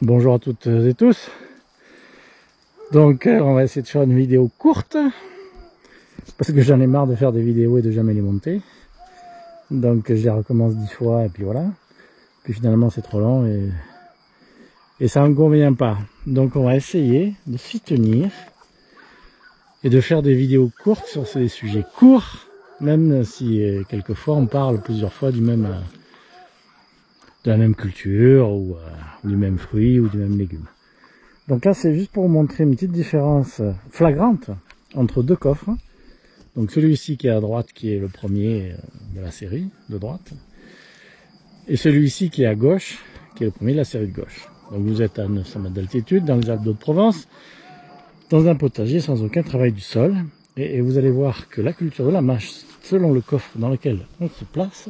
Bonjour à toutes et tous. Donc on va essayer de faire une vidéo courte parce que j'en ai marre de faire des vidéos et de jamais les monter. Donc je les recommence 10 fois et puis voilà. Puis finalement c'est trop long et ça ne convient pas. Donc on va essayer de s'y tenir et de faire des vidéos courtes sur ces sujets courts, même si quelquefois on parle plusieurs fois de la même culture ou du même fruit ou du même légume. Donc là c'est juste pour vous montrer une petite différence flagrante entre deux coffres. Donc celui-ci qui est à droite, qui est le premier de la série de droite, et celui-ci qui est à gauche, qui est le premier de la série de gauche. Donc vous êtes à 900 mètres d'altitude dans les Alpes d'Haute-Provence, dans un potager sans aucun travail du sol, et vous allez voir que la culture de la mâche, selon le coffre dans lequel on se place,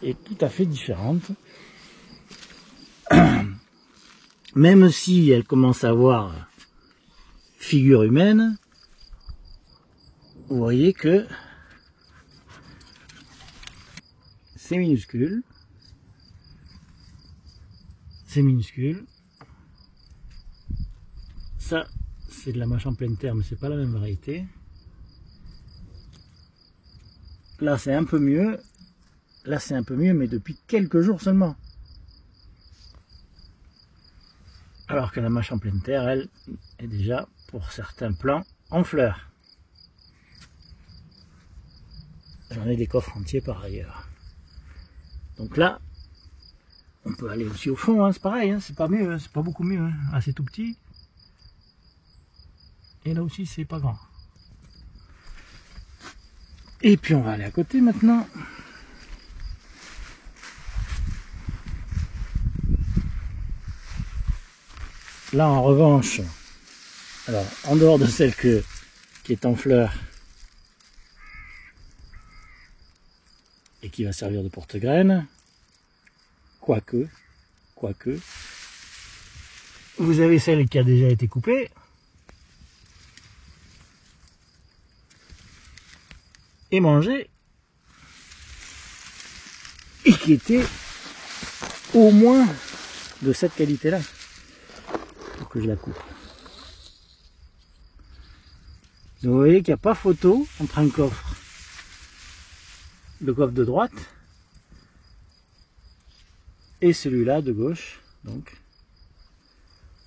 est tout à fait différente. Même si elle commence à avoir figure humaine, vous voyez que c'est minuscule. C'est minuscule. Ça, c'est de la mâche en pleine terre, mais c'est pas la même variété. Là, c'est un peu mieux. Là, c'est un peu mieux, mais depuis quelques jours seulement. Alors que la mâche en pleine terre, elle, est déjà, pour certains plants, en fleurs. J'en ai des coffres entiers par ailleurs. Donc là, on peut aller aussi au fond, hein, c'est pareil, hein, c'est pas mieux, hein, c'est pas beaucoup mieux. Hein. Ah, c'est tout petit. Et là aussi, c'est pas grand. Et puis on va aller à côté maintenant. Là, en revanche, alors en dehors de celle qui est en fleurs et qui va servir de porte-graines, quoique, vous avez celle qui a déjà été coupée et mangée et qui était au moins de cette qualité-là pour que je la coupe. Donc vous voyez qu'il n'y a pas photo entre un coffre, le coffre de droite, et celui-là de gauche. Donc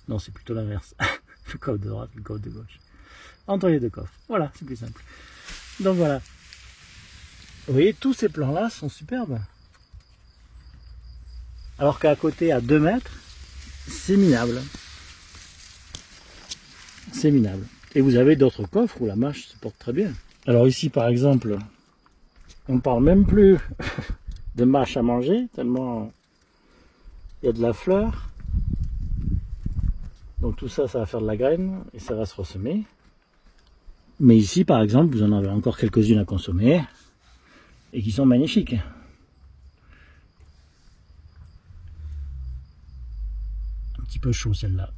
non, c'est plutôt l'inverse. Le coffre de droite, le coffre de gauche. Entre les deux coffres. Voilà, c'est plus simple. Donc voilà. Vous voyez, tous ces plans-là sont superbes. Alors qu'à côté, à 2 mètres, c'est minable. C'est minable. Et vous avez d'autres coffres où la mâche se porte très bien. Alors ici, par exemple, on ne parle même plus de mâche à manger, tellement il y a de la fleur. Donc tout ça, ça va faire de la graine et ça va se ressemer. Mais ici, par exemple, vous en avez encore quelques-unes à consommer et qui sont magnifiques. Un petit peu chaud celle-là.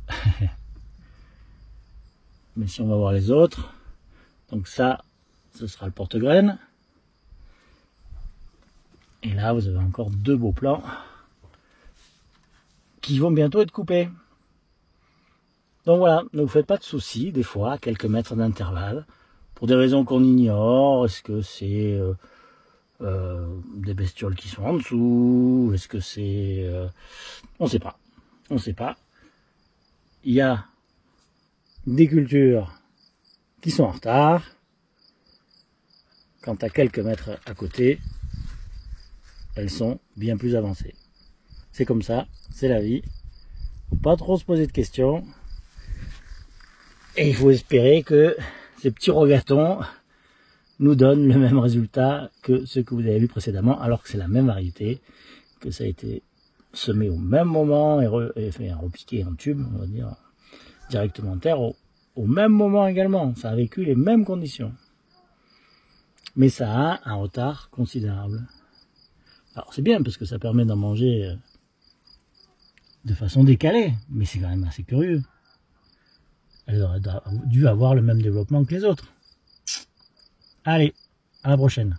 Mais si on va voir les autres, donc ça, ce sera le porte-graines. Et là, vous avez encore 2 beaux plants qui vont bientôt être coupés. Donc voilà, ne vous faites pas de soucis, des fois, à quelques mètres d'intervalle, pour des raisons qu'on ignore. Est-ce que c'est des bestioles qui sont en dessous? Est-ce que c'est... on ne sait pas. On ne sait pas. Il y a des cultures qui sont en retard. Quant à quelques mètres à côté, elles sont bien plus avancées. C'est comme ça, c'est la vie. Faut pas trop se poser de questions. Et il faut espérer que ces petits rogatons nous donnent le même résultat que ceux que vous avez vus précédemment, alors que c'est la même variété, que ça a été semé au même moment et repiqué en tube, on va dire, directement en terre, au même moment également. Ça a vécu les mêmes conditions. Mais ça a un retard considérable. Alors c'est bien parce que ça permet d'en manger de façon décalée, mais c'est quand même assez curieux. Elle aurait dû avoir le même développement que les autres. Allez, à la prochaine.